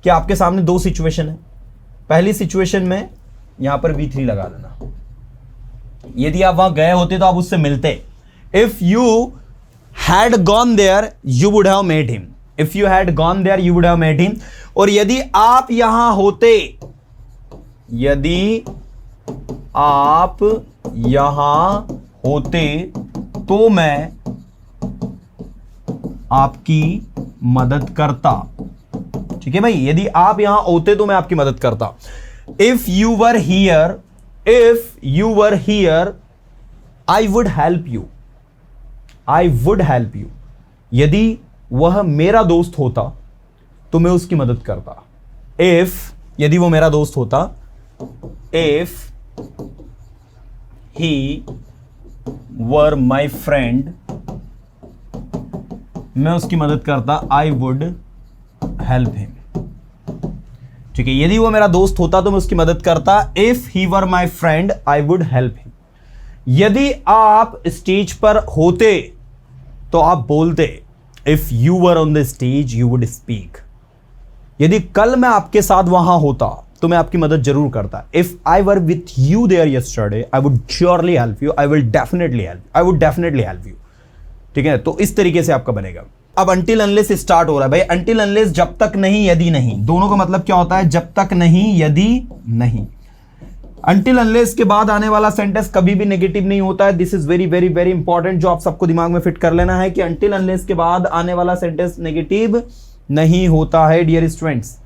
कि आपके सामने दो सिचुएशन है। पहली सिचुएशन में यहां पर V3 लगा देना, यदि आप वहां गए होते तो आप उससे मिलते। If you had gone there you would have met him, if you had gone there you would have met him. और यदि आप यहां होते, यदि आप यहां होते तो मैं आपकी मदद करता। ठीक है भाई, यदि आप यहां होते तो मैं आपकी मदद करता। If you were here, if you were here I would help you, I would help you. यदि वह मेरा दोस्त होता तो मैं उसकी मदद करता। इफ, यदि वो मेरा दोस्त होता, if he were my friend, मैं उसकी मदद करता। I would help him. ठीक है, यदि वो मेरा दोस्त होता तो मैं उसकी मदद करता। If he were my friend I would help him. यदि आप स्टेज पर होते तो आप बोलते। If you were on the stage you would speak. यदि कल मैं आपके साथ वहां होता तो मैं आपकी मदद जरूर करता। If I were with you there yesterday I would surely help you, I will definitely help, I would definitely help you. ठीक है, तो इस तरीके से आपका बनेगा। अब अंटिल अनलेस स्टार्ट हो रहा है भाई। अंटिल अनलेस जब तक नहीं, यदि नहीं, दोनों का मतलब क्या होता है? जब तक नहीं, यदि नहीं। अंटिल अनलेस के बाद आने वाला सेंटेंस कभी भी नेगेटिव नहीं होता है। This is very very very important, जो आप सबको दिमाग में फिट कर लेना है कि अंटिल अनलेस के बाद आने वाला सेंटेंस नेगेटिव नहीं होता है dear students.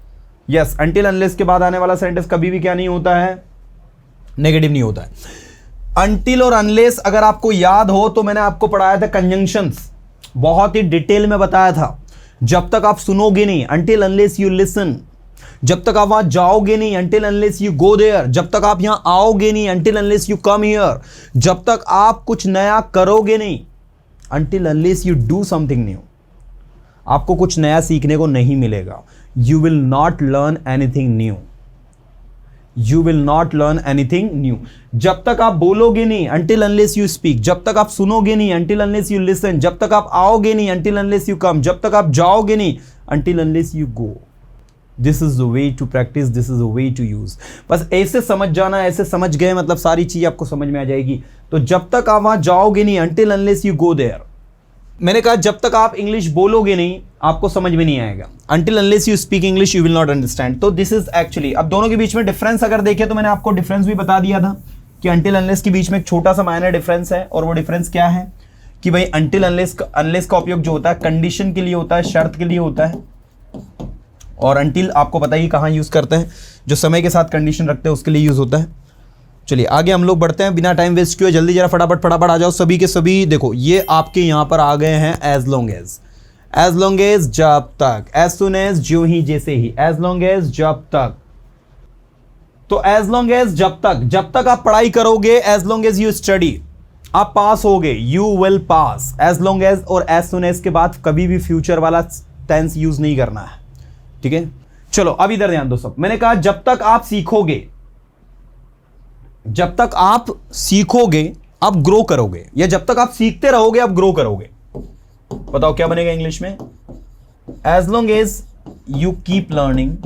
Yes, until unless के बाद आने वाला सेंटेंस कभी भी क्या नहीं होता है? नेगेटिव नहीं होता है। अंटिल और अनलेस अगर आपको याद हो तो मैंने आपको पढ़ाया था कंजंक्शंस, बहुत ही डिटेल में बताया था। जब तक आप सुनोगे नहीं, अंटिल अनलेस यू लिसन, जब तक आप वहां जाओगे नहीं, until unless you go there, जब तक आप यहां आओगे नहीं, until unless you come here, जब तक आप कुछ नया करोगे नहीं, until unless you do something new, आपको कुछ नया सीखने को नहीं मिलेगा। You will not learn anything new, you will not learn anything new. जब तक आप बोलोगे नहीं, अंटिल अनलेस यू स्पीक, जब तक आप सुनोगे नहीं, अंटिल अनलेस यू लिसन, जब तक आप आओगे नहीं, अंटिल अनलेस यू कम, जब तक आप जाओगे नहीं, until unless you go. This is the way to practice, this is the way to use. बस ऐसे समझ जाना, ऐसे समझ गए मतलब सारी चीज आपको समझ में आ जाएगी। तो जब तक आप वहां जाओगे नहीं, until unless you go there. मैंने कहा जब तक आप इंग्लिश बोलोगे नहीं आपको समझ में नहीं आएगा। Until unless you speak English you will not understand. तो दिस इज एक्चुअली, अब दोनों के बीच में डिफरेंस अगर देखें तो मैंने आपको डिफरेंस भी बता दिया था कि अंटिल अनलेस के बीच में एक छोटा सा माइनर डिफरेंस है। और वो डिफरेंस क्या है कि भाई अंटिल अनलेस का उपयोग जो होता है कंडीशन के लिए होता है, शर्त के लिए होता है। और अंटिल आपको पता ही कहाँ यूज करते हैं, जो समय के साथ कंडीशन रखते हैं उसके लिए यूज होता है। चलिए आगे हम लोग बढ़ते हैं बिना टाइम वेस्ट किए। जल्दी जरा फटाफट आ जाओ सभी के सभी। देखो ये आपके यहां पर आ गए हैं एज लॉन्ग एज जब तक, एज सुन एज जो ही जैसे ही, एज लॉन्ग एज जब तक। तो एज लॉन्ग एज जब तक आप पढ़ाई करोगे, as long as you study, आप पास होगे, you will pass. As long as और एज सुन एज के बाद कभी भी फ्यूचर वाला टेंस यूज नहीं करना है। ठीक है, चलो अब इधर ध्यान दो सब। मैंने कहा जब तक आप सीखोगे, जब तक आप सीखोगे आप ग्रो करोगे, या जब तक आप सीखते रहोगे आप ग्रो करोगे। बताओ क्या बनेगा इंग्लिश में? As long as you keep learning,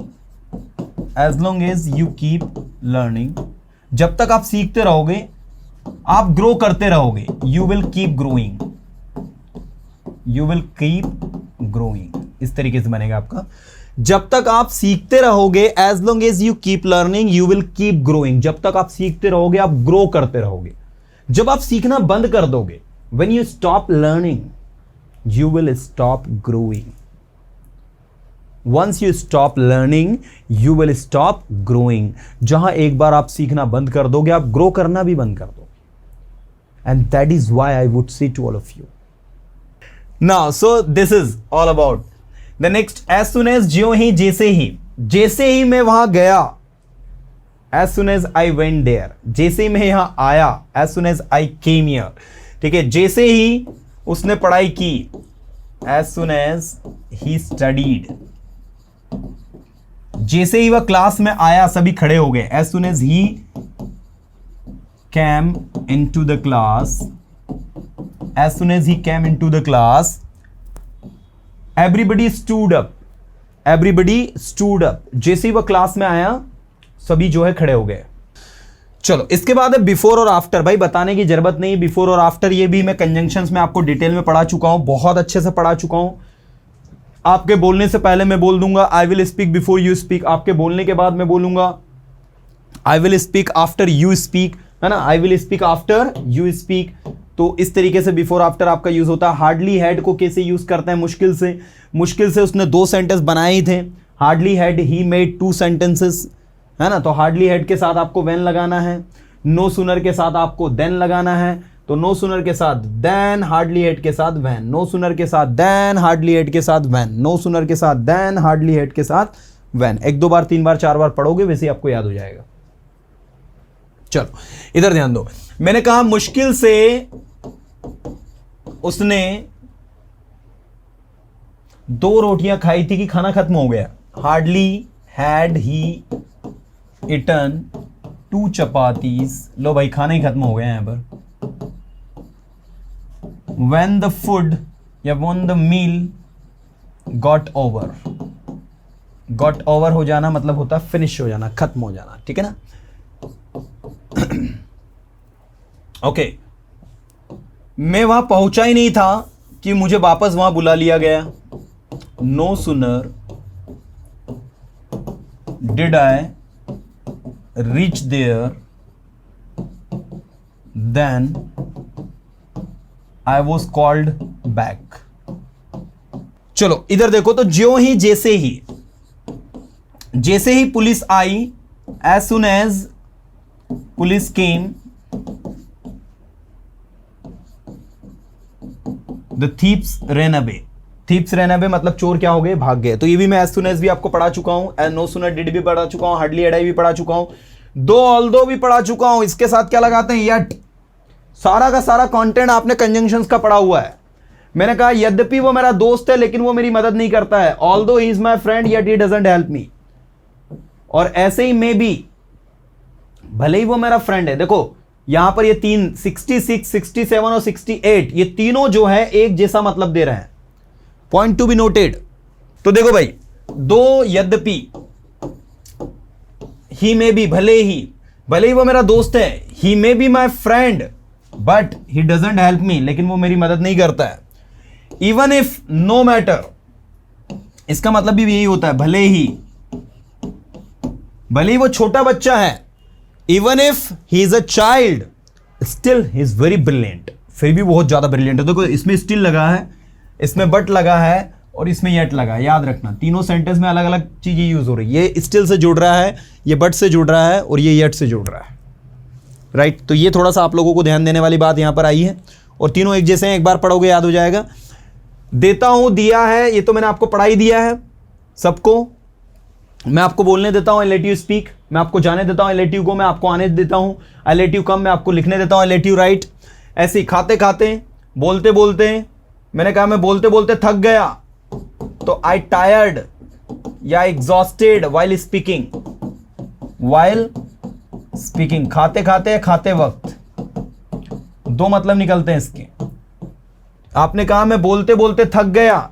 as long as you keep learning, जब तक आप सीखते रहोगे आप ग्रो करते रहोगे, you will keep growing, you will keep growing. इस तरीके से बनेगा आपका। जब तक आप सीखते रहोगे, as long as you keep learning you will keep growing, जब तक आप सीखते रहोगे आप ग्रो करते रहोगे। जब आप सीखना बंद कर दोगे, when you stop learning you will stop growing. Once you stop learning you will stop growing. जहां एक बार आप सीखना बंद कर दोगे आप ग्रो करना भी बंद कर दोगे। And that is why I would say to all of you now, so this is all about the next. As soon as ज्यों ही जैसे ही मैं वहां गया, as soon as I went there, जैसे ही मैं यहां आया, as soon as I came here. ठीक है, जैसे ही उसने पढ़ाई की, as soon as he studied, जैसे ही वह क्लास में आया सभी खड़े हो गए, as soon as he came into the class, as soon as he came into the class everybody stood up, everybody stood up, जैसे ही वह क्लास में आया सभी जो है खड़े हो गए। चलो इसके बाद है बिफोर और आफ्टर। भाई बताने की जरूरत नहीं, बिफोर और आफ्टर ये भी मैं कंजंक्शंस में आपको डिटेल में पढ़ा चुका हूं, बहुत अच्छे से पढ़ा चुका हूं। आपके बोलने से पहले मैं बोल दूंगा I will speak before you speak, आपके बोलने के बाद मैं बोलूंगा I will speak after you speak, है ना, I will speak after you speak. तो इस तरीके से बिफोर आफ्टर आपका यूज होता है। हार्डली हैड को कैसे यूज करते हैं, मुश्किल से उसने 2 सेंटेंस बनाए ही थे। Hardly had he made 2 sentences, है ना, तो हार्डली हैड के साथ आपको व्हेन लगाना है, नो सूनर के साथ आपको देन लगाना है, तो नो सूनर के साथ देन, हार्डली हैड के साथ व्हेन, नो सूनर के साथ देन, हार्डली हैड के साथ व्हेन, नो सूनर के साथ देन, हार्डली हैड के साथ व्हेन। 1 2 बार 3 बार 4 बार पढ़ोगे वैसे ही आपको याद हो जाएगा। चलो इधर ध्यान दो, मैंने कहा मुश्किल से उसने 2 रोटियां खाई थी कि खाना खत्म हो गया। Hardly had he eaten 2 chapatis, लो भाई खाना ही खत्म हो गया यहां पर। When the food या when the meal got over, got over हो जाना मतलब होता है फिनिश हो जाना, खत्म हो जाना, ठीक है ना। ओके मैं वहां पहुंचा ही नहीं था कि मुझे वापस वहां बुला लिया गया। No sooner did I reach there than I was called back. चलो इधर देखो, तो ज्यों ही जैसे ही पुलिस आई, as soon as police came the thieves run away. Thieves run away मतलब चोर क्या हो गए, भाग गए। तो ये भी मैं एज सुन एज भी आपको पढ़ा चुका हूं, एज नो सुनर डिड भी पढ़ा चुका हूं, हार्डली हैड आई भी पढ़ा चुका हूं, दो ऑल्दो भी पढ़ा चुका हूं। इसके साथ क्या लगाते हैं, यट। सारा का सारा कंटेंट आपने कंजंक्शंस का पढ़ा हुआ है। मैंने कहा यद्यपि वो मेरा दोस्त है लेकिन वो मेरी मदद नहीं करता है, although he is my friend yet he doesn't help मी। और ऐसे ही मे बी, भले ही वो मेरा फ्रेंड है। देखो यहां पर ये 3 66, 67 और 68 ये तीनों जो है एक जैसा मतलब दे रहे हैं, पॉइंट टू बी नोटेड। तो देखो भाई, दो यद्यपि, ही मे बी भले ही वो मेरा दोस्त है, he may be my friend but he doesn't help me, लेकिन वो मेरी मदद नहीं करता है। इवन इफ, नो मैटर, इसका मतलब भी यही होता है, भले ही वो छोटा बच्चा है। Even if he is a child still he is very brilliant, फिर भी बहुत ज्यादा ब्रिलियंट है। देखो इसमें स्टिल लगा है, इसमें बट लगा है और इसमें येट लगा है। याद रखना तीनों सेंटेंस में अलग अलग चीजें यूज हो रही है। ये स्टिल से जुड़ रहा है, ये बट से जुड़ रहा है और ये येट से जुड़ रहा है, राइट। तो ये थोड़ा सा आप लोगों को ध्यान देने वाली बात यहां पर आई है। और तीनों एक जैसे हैं, एक बार पढ़ोगे याद हो जाएगा। देता हूं, दिया है, ये तो मैंने आपको पढ़ा ही दिया है सबको। मैं आपको बोलने देता हूं आई लेट यू स्पीक, मैं आपको जाने देता हूं आई लेट यू गो, मैं आपको आने देता हूं आई लेट यू कम, मैं आपको लिखने देता हूं आई लेट यू राइट। ऐसे ही खाते खाते, बोलते बोलते, मैंने कहा मैं बोलते बोलते थक गया तो आई टायर्ड या एग्जॉस्टेड वाइल स्पीकिंग, खाते खाते या खाते वक्त, दो मतलब निकलते हैं इसके। आपने कहा मैं बोलते बोलते थक गया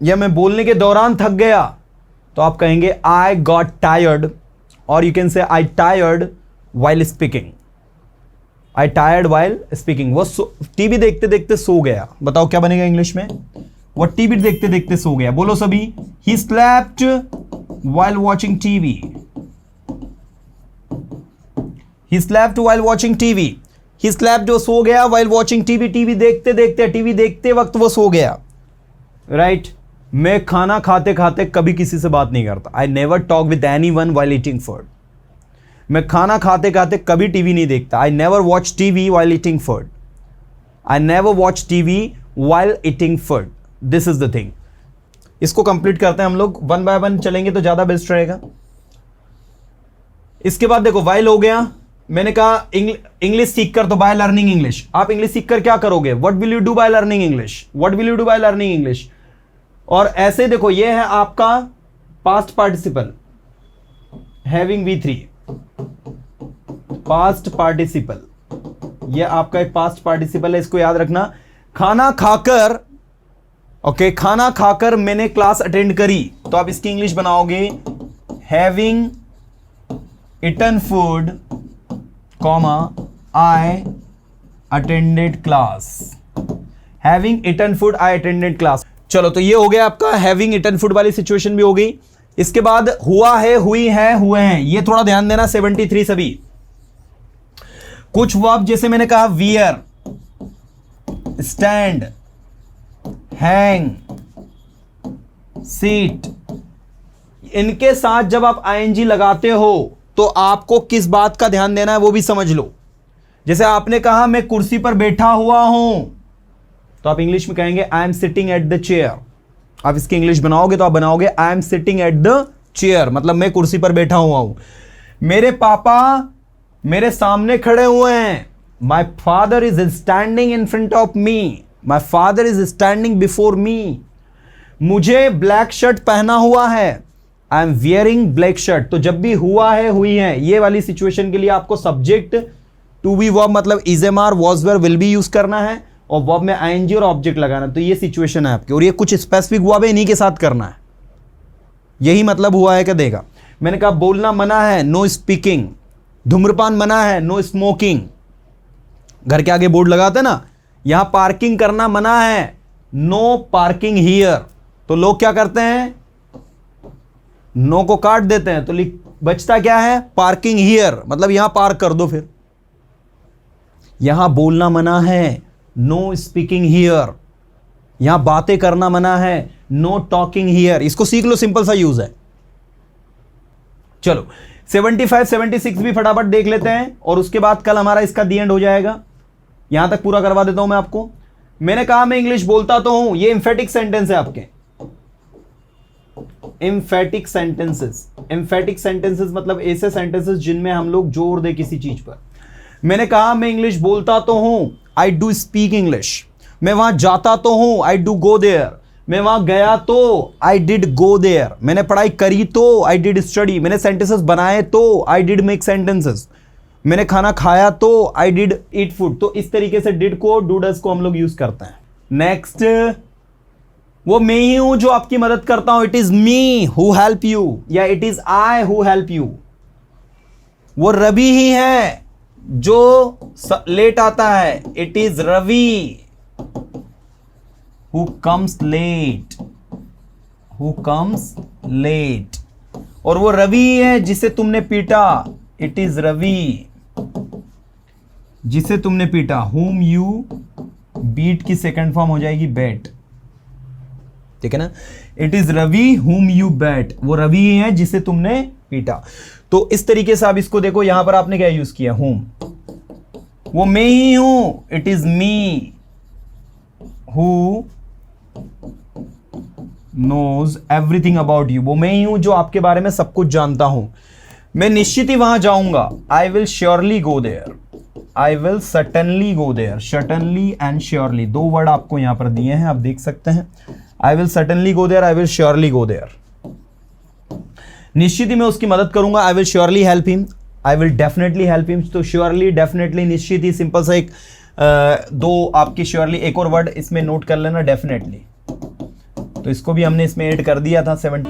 या मैं बोलने के दौरान थक गया, तो आप कहेंगे आई गॉट टायर्ड, और you can say I tired while speaking, I tired while speaking. वो टीवी देखते देखते सो गया, बताओ क्या बनेगा इंग्लिश में, वो टीवी देखते देखते सो गया। बोलो सभी, he slept while watching TV, he slept while watching TV, he slept जो सो गया वाइल वॉचिंग टीवी, टीवी देखते वक्त वो सो गया, राइट। मैं खाना खाते खाते कभी किसी से बात नहीं करता, I never talk with anyone while eating food. मैं खाना खाते खाते कभी टीवी नहीं देखता, I never watch TV while eating food, I never watch TV while eating food. This is the thing. इसको कंप्लीट करते हैं हम लोग, 1 बाय 1 चलेंगे तो ज्यादा बेस्ट रहेगा। इसके बाद देखो वाइल हो गया, मैंने कहा इंग्लिश सीखकर, तो बाय लर्निंग इंग्लिश। आप इंग्लिश सीखकर क्या करोगे, what will you do by learning English, what will you do by learning English. और ऐसे देखो, ये है आपका past participle, having V3, past participle, ये आपका एक पास्ट पार्टिसिपल है, इसको याद रखना। खाना खाकर, ओके, खाना खाकर मैंने क्लास अटेंड करी, तो आप इसकी इंग्लिश बनाओगे having eaten food comma I attended class. Having eaten food I attended class. चलो तो ये हो गया आपका हैविंग इटन फूड वाली सिचुएशन भी हो गई। इसके बाद हुआ है, हुई है, हुए हैं, ये थोड़ा ध्यान देना 73 सभी। कुछ वर्ब जैसे मैंने कहा वियर, स्टैंड, हैंग, सीट, इनके साथ जब आप आईएनजी लगाते हो तो आपको किस बात का ध्यान देना है वो भी समझ लो। जैसे आपने कहा मैं कुर्सी पर बैठा हुआ हूं, तो आप इंग्लिश में कहेंगे I am sitting at the chair. आप इसकी इंग्लिश बनाओगे तो आप बनाओगे I am sitting at the chair, मतलब मैं कुर्सी पर बैठा हुआ हूं। मेरे पापा मेरे सामने खड़े हुए हैं, my father is standing in front of me, my father is standing before me. मुझे ब्लैक शर्ट पहना हुआ है, I am wearing black shirt. तो जब भी हुआ है, हुई है, ये वाली सिचुएशन के लिए आपको सब्जेक्ट टू बी वर्ब मतलब is am are, was were, will be use करना है और वर्ब में आईएनजी और ऑब्जेक्ट लगाना। तो ये सिचुएशन है आपकी और ये कुछ स्पेसिफिक वर्ब है, इन्हीं के साथ करना है। यही मतलब हुआ है कि देगा। मैंने कहा बोलना मना है, नो स्पीकिंग। धूम्रपान मना है, नो स्मोकिंग। घर के आगे बोर्ड लगाते ना, यहां पार्किंग करना मना है, नो पार्किंग हियर। तो लोग क्या करते हैं, नो को काट देते हैं, तो बचता क्या है, पार्किंग हियर, मतलब यहां पार्क कर दो। फिर यहां बोलना मना है, नो स्पीकिंग हियर। यहां बातें करना मना है, नो टॉकिंग हियर। इसको सीख लो, सिंपल सा यूज है। चलो 75 76 भी फटाफट देख लेते हैं और उसके बाद कल हमारा इसका दी एंड हो जाएगा। यहां तक पूरा करवा देता हूं मैं आपको। मैंने कहा मैं इंग्लिश बोलता तो हूं, ये एम्फेटिक सेंटेंस है आपके। एम्फेटिक सेंटेंसेस, एम्फेटिक सेंटेंसेस मतलब ऐसे सेंटेंसेस जिनमें हम लोग जोर दे किसी चीज पर। मैंने कहा मैं इंग्लिश बोलता तो हूं, आई डू स्पीक इंग्लिश। मैं वहां जाता तो हूं, आई डू गो देयर। मैं वहां गया तो आई डिड गो देयर। मैंने पढ़ाई करी तो आई डिड स्टडी। मैंने सेंटेंसेस बनाए तो आई डिड मेक सेंटेंसेस। मैंने खाना खाया तो आई डिड ईट फूड। तो इस तरीके से डिड को, डू डज को हम लोग यूज करते हैं। नेक्स्ट, वो मैं ही हूं जो आपकी मदद करता हूं, it is me who help you, या it is I who help you. वो रवि ही है जो लेट आता है, it is Ravi who comes late, who comes late. और वो रवि ही है जिसे तुमने पीटा, इट इज रवि जिसे तुमने पीटा। whom you beat की सेकंड फॉर्म हो जाएगी बेट, ठीक है ना। It is Ravi whom you beat, वो रवि ही है जिसे तुमने पीटा। तो इस तरीके से आप इसको देखो, यहां पर आपने क्या यूज किया, whom। वो मैं ही हूं, it is me who knows everything about you. वो मैं ही हूं जो आपके बारे में सब कुछ जानता हूं। मैं निश्चित ही वहां जाऊंगा, I will surely go there, I will certainly go there. Certainly and surely दो वर्ड आपको यहां पर दिए हैं, आप देख सकते हैं। I will certainly go there, I will surely go there. निश्चित ही मैं उसकी मदद करूंगा, I will surely help him, I will definitely help him. तो श्योरली, डेफिनेटली, निश्चित ही, सिंपल सा एक दो आपकी श्योरली, एक और वर्ड इसमें नोट कर लेना, डेफिनेटली। तो इसको भी हमने इसमें ऐड कर दिया था 7।